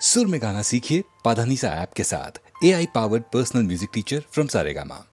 सुर में गाना सीखिए पाधानीसा ऐप के साथ। AI powered personal music teacher from Saregama.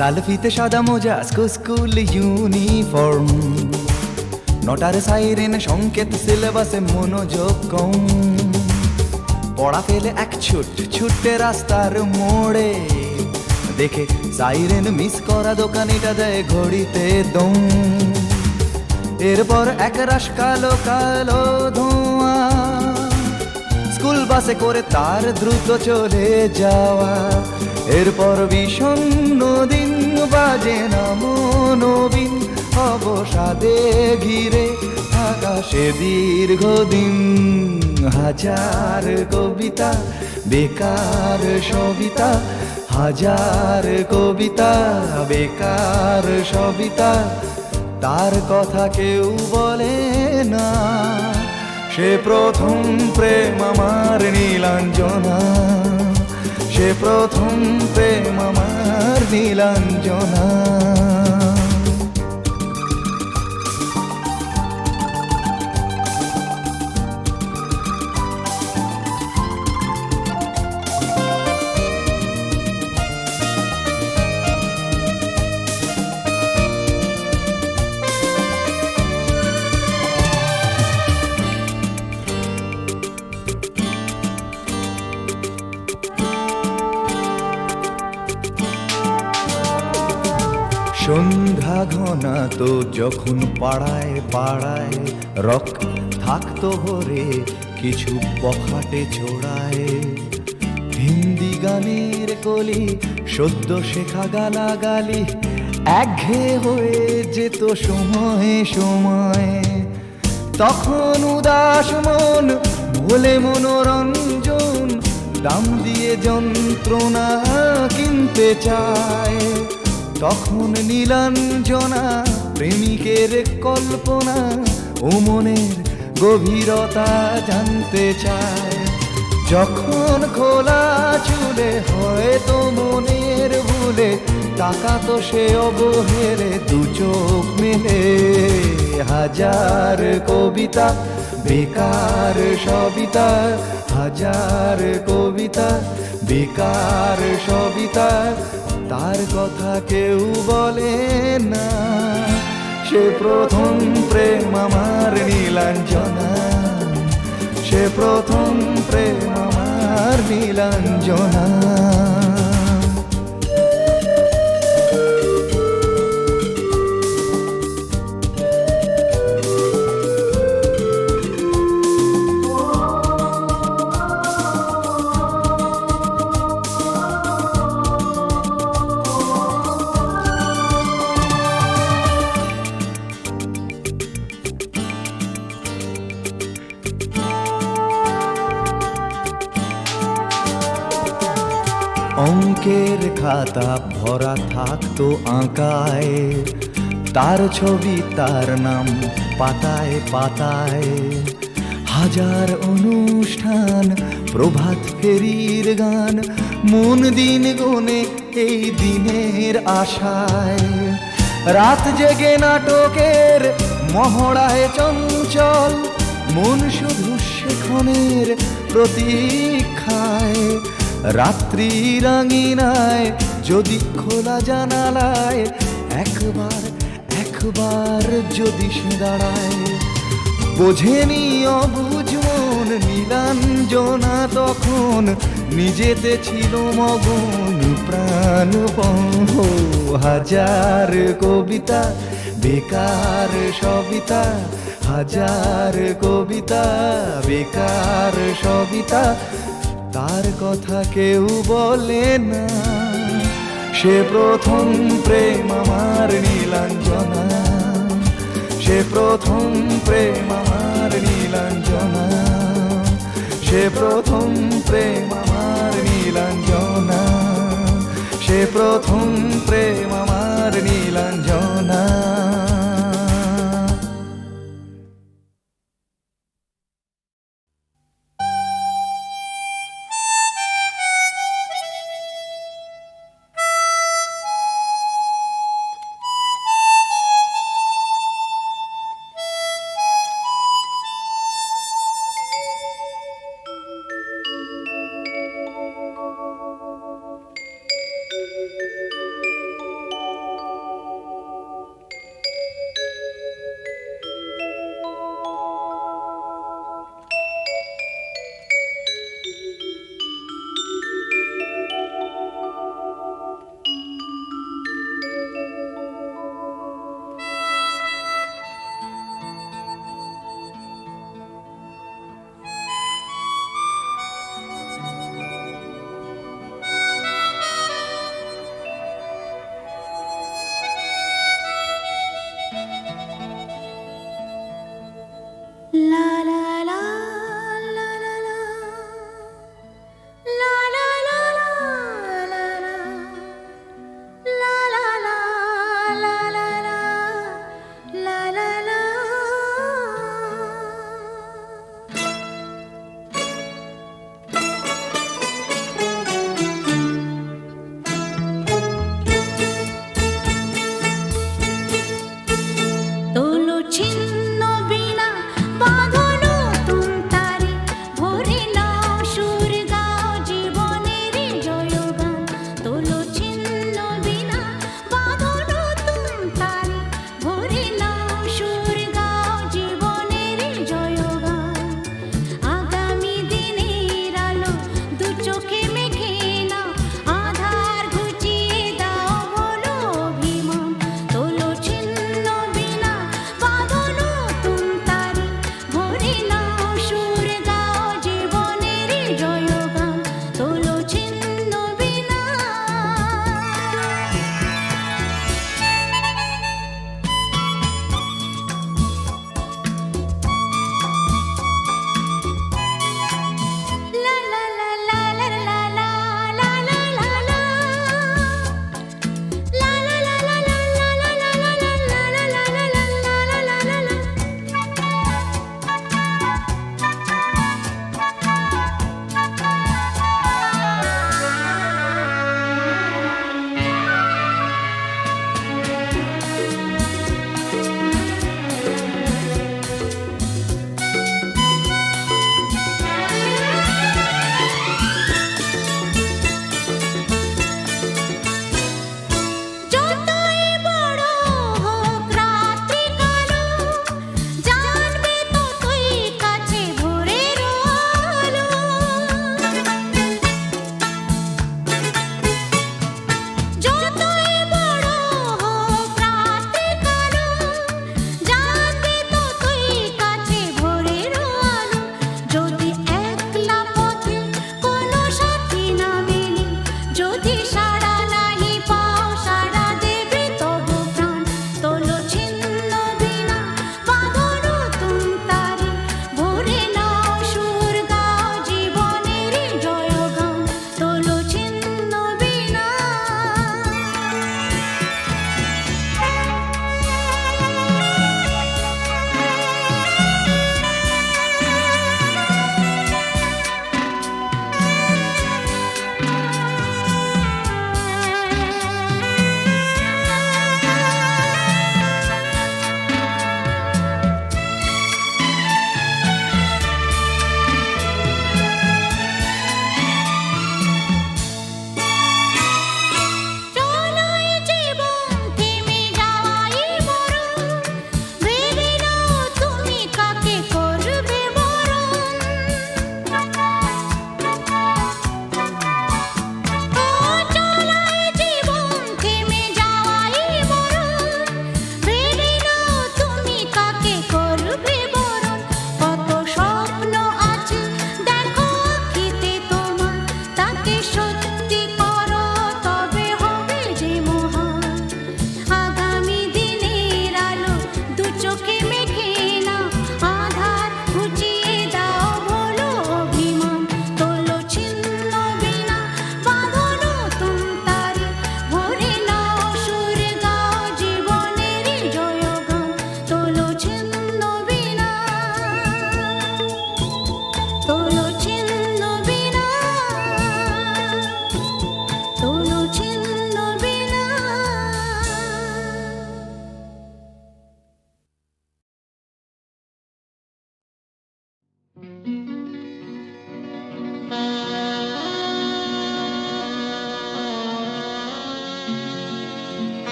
লাল ফিতে সাদা মোজা স্কুল ইউনিফর্ম, নটার সাইরেন সংকেত সিলেবাসে মনোযোগ কম। পড়া ফেলে এক ছুটে রাস্তার মোড়ে, দেখে সাইরেন মিস করা দোকানিটা দেয় ঘড়িতে দম। এরপর এক রাশ কালো কালো ধোঁয়া, স্কুল বাসে করে তার দ্রুত চলে যাওয়া। এরপর বিষণ্ণ দিন বাজে না মনোবিন, অবসাদে ঘিরে আকাশে দীর্ঘদিন। হাজার কবিতা বেকার সবিতা, হাজার কবিতা বেকার সবিতা, তার কথা কেউ বলে না। সে প্রথম প্রেম আমার নীলাঞ্জনা, সে প্রথম প্রেম আমার নীলাঞ্জনা। সন্ধ্যা ঘনা তো যখন পাড়ায় পাড়ায় রক থাকতো ভরে কিছু বখাটে ছোড়ায়। হিন্দি গানের কলি সদ্য শেখা গালাগালি একঘেয়ে হয়ে যেত সময়ে সময়ে। তখন উদাস মন ভোলে মনোরঞ্জন, দাম দিয়ে যন্ত্রণা কিনতে চায়। তখন নীলাঞ্জনা প্রেমিকের কল্পনা ও মনের গভীরতা জানতে চায়। যখন খোলা চুলে হয়তো মনের ভুলে তাকাতো সে অবহেলে দু চোখ মেলে। হাজার কবিতা বেকার সবিতা, হাজার কবিতা বেকার সবিতা, তার কথা কেউ বলে না। সে প্রথম প্রেম আমার নীলাঞ্জনা, সে প্রথম প্রেম আমার নীলাঞ্জনা। অঙ্কের খাতা ভরা থাকতো আঁকায়, তার ছবি তার নাম পাতায় পাতায়। হাজার অনুষ্ঠান প্রভাত ফেরির গান, মন দিন গুনে এই দিনের আশায়। রাত জেগে নাটকের মহড়ায় চঞ্চল, মন শুধু সেক্ষণের প্রতীক্ষায়। রাত্রি রাঙিনায় যদি খোলা জানালায় একবার একবার যদি সে দাঁড়ায়। বোঝেনি অবুঝ মন নীলাঞ্জনা তখন, নিজেতে ছিল মগন প্রাণপণ। হাজার কবিতা বেকার সবিতা, হাজার কবিতা বেকার সবিতা, তার কথা কেউ বলে না। সে প্রথম প্রেম আমার নীলাঞ্জনা, সে প্রথম প্রেম আমার নীলাঞ্জনা, সে প্রথম প্রেম আমার নীলাঞ্জনা, সে প্রথম প্রেম আমার নীলাঞ্জনা।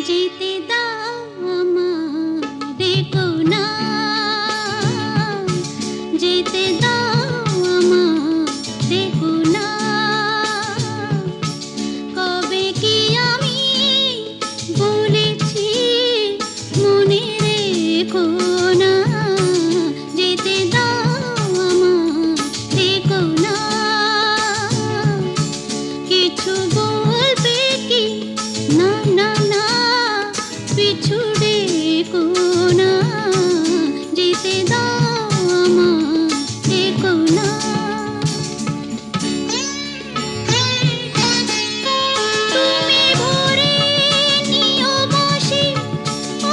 যেতে দাও আমারে কোনা, যেতে দাও আমারে কোনা। কবে কি আমি বলেছি মনে রেখো না, যেতে দাও আমারে কোনা। কিছু বলবে কি না না না, পিছু ডেকো না, যেতে দাও আমারে কোনা। তুমি ভরে নিও বসে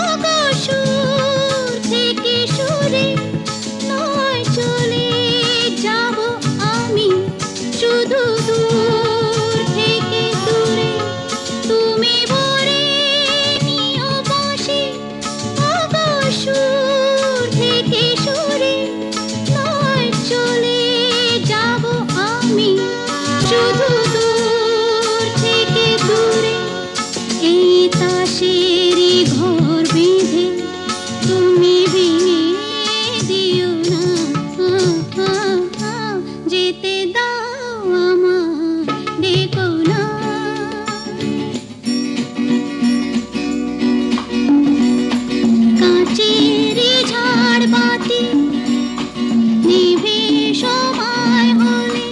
ওগো সুর থেকে সুরে, নয় চলে যাব আমি শুধু দূর থেকে দূরে। তুমি ভরে নিও বসে ওগো সুর থেকে সুরে, নয় চলে যাব আমি শুধু দূর থেকে দূরে। এই তাসেরই ঘর বেঁধে তুমি ভেঙে দিও না, যেতে দাও আমারে কোনা। কাঁচেরই ঝাড়বাতি নিভে সময় হলে,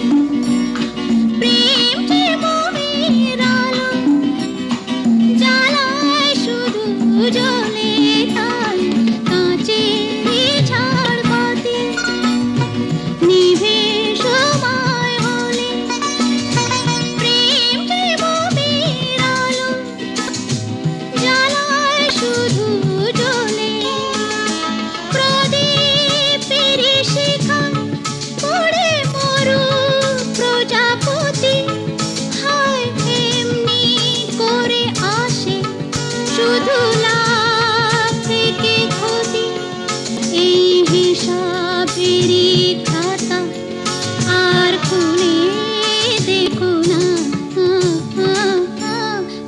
প্রেম যে মোহের আলো জ্বালায় শুধু জ্বলে তাই। কাঁচেরই ঝাড়বাতি নিভে সময় হলে, প্রেম যে মোহের আলো জ্বালায় শুধু জ্বলে। প্রদীপের শিখায় পড়ে মরু প্রজাপতি, হায় এমনি করে আসে শুধু লাভ থেকে ক্ষতি। এই হিসাবেরই খাতা আর খুলে দেখো না,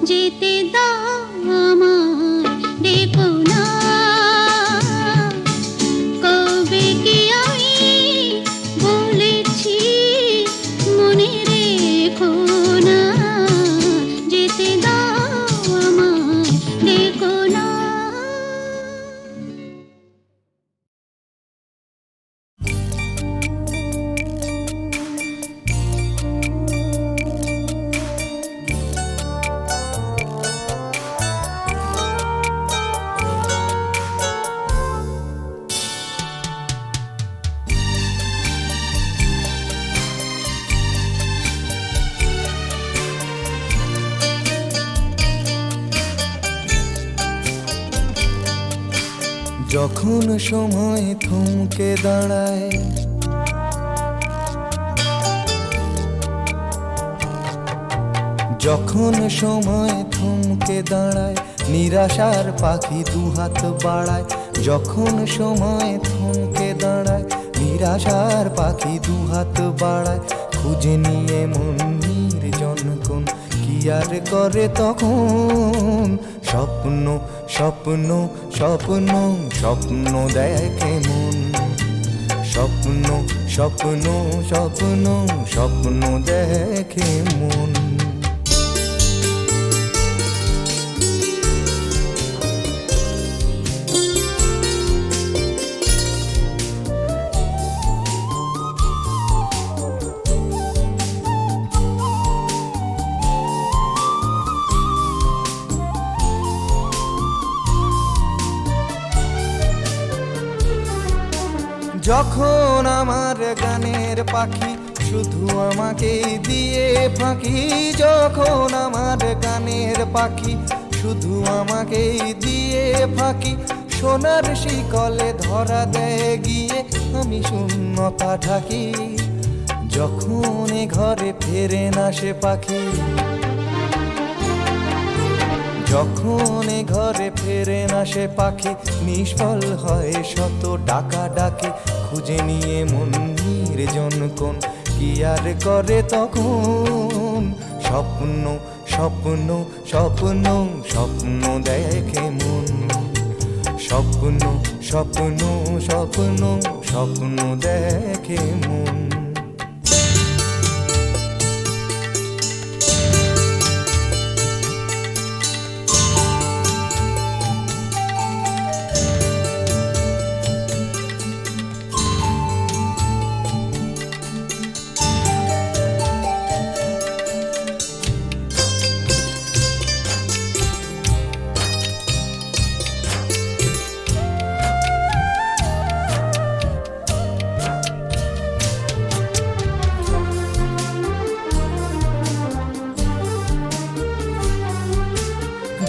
যেতে দাও আমারে কোনা। কবে কি আমি বলেছি মনে রেখো না, যেতে দাও আমারে কোনা। যখন সময় থমকে দাঁড়ায়, যখন সময় থমকে দাঁড়ায়, নিরাশার পাখি দুহাত বাড়ায়। যখন সময় থমকে দাঁড়ায়, নিরাশার পাখি দুহাত বাড়ায়। খুঁজে নিয়ে মন নির্জন কোন কি আর করে তখন। স্বপ্ন স্বপ্ন স্বপ্ন স্বপ্ন দেখে মন, স্বপ্ন স্বপ্ন স্বপ্ন স্বপ্ন দেখে মন। যখন আমার গানের পাখি শুধু আমাকে দিয়ে ফাঁকি, যখন আমার গানের পাখি শুধু আমাকে দিয়ে ফাঁকি। সোনার শিকলে ধরা দেয় গিয়ে আমি শূন্যতা ঢাকি। যখন এ ঘরে ফেরে না সে পাখি, যখন এ ঘরে ফেরে না সে পাখি, নিষ্ফল হয় শত ডাকা ডাকি, খুঁজে নিয়ে মন নির্জন কোন, কি আর করে তখন? স্বপ্ন স্বপ্ন স্বপ্ন স্বপ্ন দেখে মন, স্বপ্ন স্বপ্ন স্বপ্ন স্বপ্ন দেখে মন।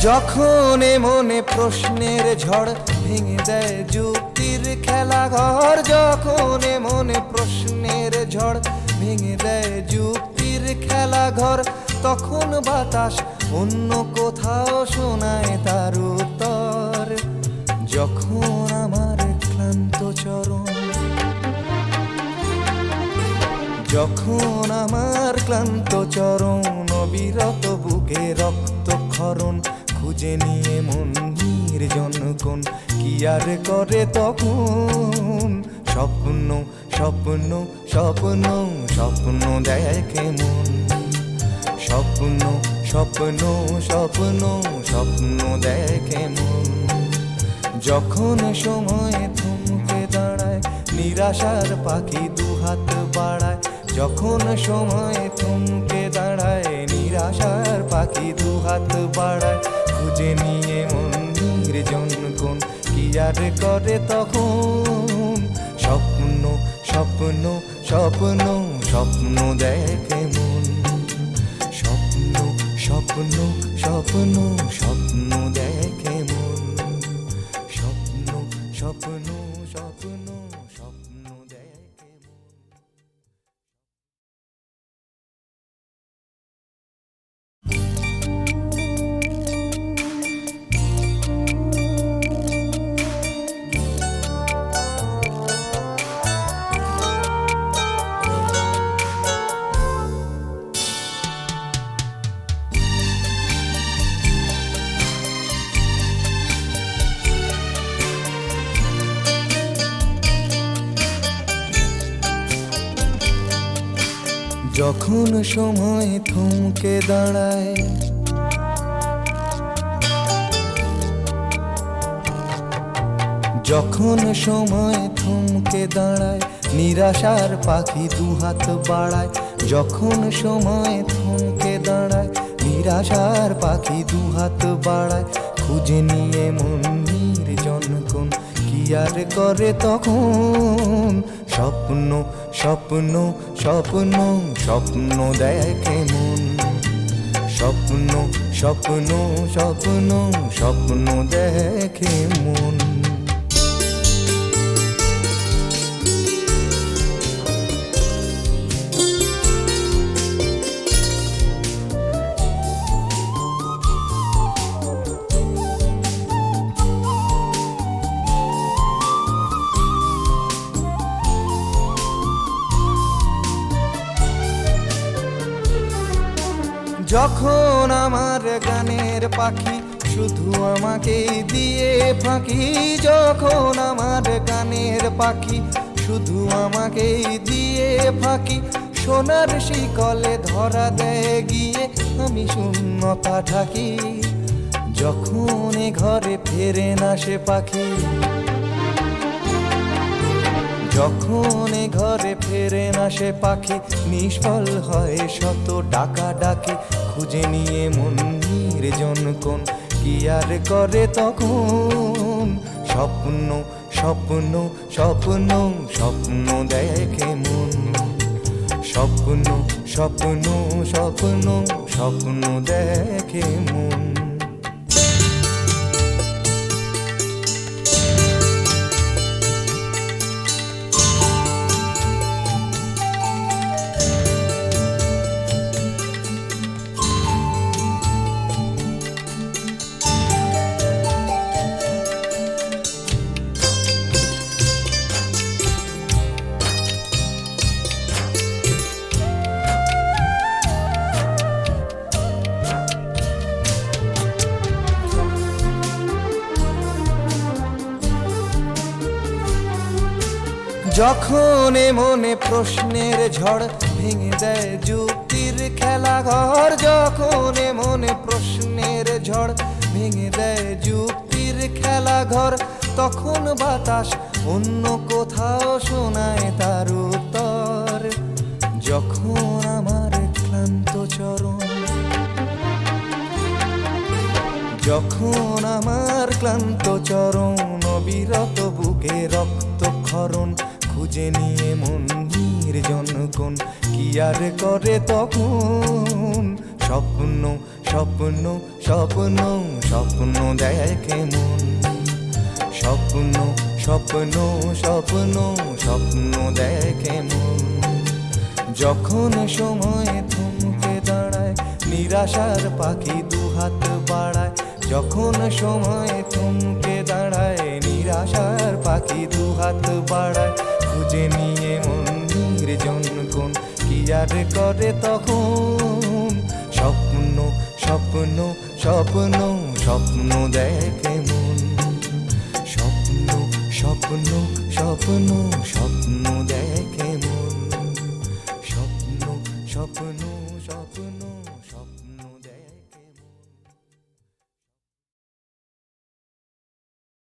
যখন এ মনে প্রশ্নের ঝড় ভেঙে দেয় যুক্তির খেলা ঘর, যখন এ মনে প্রশ্নের ঝড় ভেঙে দেয় যুক্তির খেলা ঘর, তখন বাতাস অন্য কোথাও শোনায় তার উত্তর। যখন আমার ক্লান্ত চরণ, যখন আমার ক্লান্ত চরণ, অবিরত বুকে রক্তক্ষরণ, খুঁজে নিয়ে মন নির্জন কোন, কি আর করে তখন? স্বপ্ন স্বপ্ন স্বপ্ন স্বপ্ন দেখে মন, স্বপ্ন স্বপ্ন স্বপ্ন স্বপ্ন দেখে মন। যখন সময় থমকে দাঁড়ায় নিরাশার পাখি দুহাত বাড়ায়, যখন সময় থমকে দাঁড়ায় নিরাশার পাখি দুহাত বাড়ায়, খুঁজে নিয়ে মন নির্জন কোন, কি আর করে তখন? স্বপ্ন স্বপ্ন স্বপ্ন স্বপ্ন দেখে মন, স্বপ্ন স্বপ্ন স্বপ্ন স্বপ্ন দেখে মন, স্বপ্ন স্বপ্ন স্বপ্ন স্বপ্ন দেখে মন। যখন সময় থমকে দাঁড়ায়, যখন সময় থমকে দাঁড়ায় নিরাশার পাখি দুহাত বাড়ায়, যখন সময় থমকে দাঁড়ায় নিরাশার পাখি দুহাত বাড়ায়, খুঁজে নিয়ে মন নির্জন কোন, কি আর করে তখন? স্বপ্ন স্বপ্ন স্বপ্ন স্বপ্ন দেখে মন, স্বপ্ন স্বপ্ন স্বপ্ন স্বপ্ন দেখে মন। যখন আমার গানের পাখি শুধু আমাকে দিয়ে ফাঁকি, যখন আমার গানের পাখি শুধু আমাকে দিয়ে ফাঁকি, সোনার শিকলে ধরা দেয় গিয়ে আমি শূন্যতা ঢাকি। যখন এ ঘরে ফেরে না সে পাখি, যখন এ ঘরে ফেরে না সে পাখি, নিষ্ফল হয় শত ডাকা ডাকি, খুঁজে নিয়ে মন নির্জন কোন, কি আর করে তখন? স্বপ্ন স্বপ্ন স্বপ্ন স্বপ্ন দেখে মন, স্বপ্ন স্বপ্ন স্বপ্ন স্বপ্ন দেখে মন। যখন এ মনে প্রশ্নের ঝড় ভেঙে দেয় যুক্তির খেলা ঘর, যখন এ মনে প্রশ্নের ঝড় ভেঙে দেয় যুক্তির খেলা ঘর, তখন বাতাস অন্য কোথাও শোনায় তার উত্তর। যখন আমার ক্লান্ত চরণ, যখন আমার ক্লান্ত চরণ অবিরত বুকে রক্তক্ষরণ, খুঁজে নিয়ে মন নির্জন কোন কি আর করে তখন। স্বপ্ন স্বপ্ন স্বপ্ন স্বপ্ন দেখে মন, স্বপ্ন স্বপ্ন স্বপ্ন স্বপ্ন দেখে মন। যখন সময় থমকে দাঁড়ায় নিরাশার পাখি দুহাত বাড়ায়, যখন সময় থমকে দাঁড়ায় নিরাশার পাখি দুহাত বাড়ায়, খুঁজে নিয়ে মন নির্জন কোন কি আর করে তখন। স্বপ্ন স্বপ্ন স্বপ্ন স্বপ্ন দেখে মন, স্বপ্ন স্বপ্ন স্বপ্ন স্বপ্ন দেখে মন, স্বপ্ন স্বপ্ন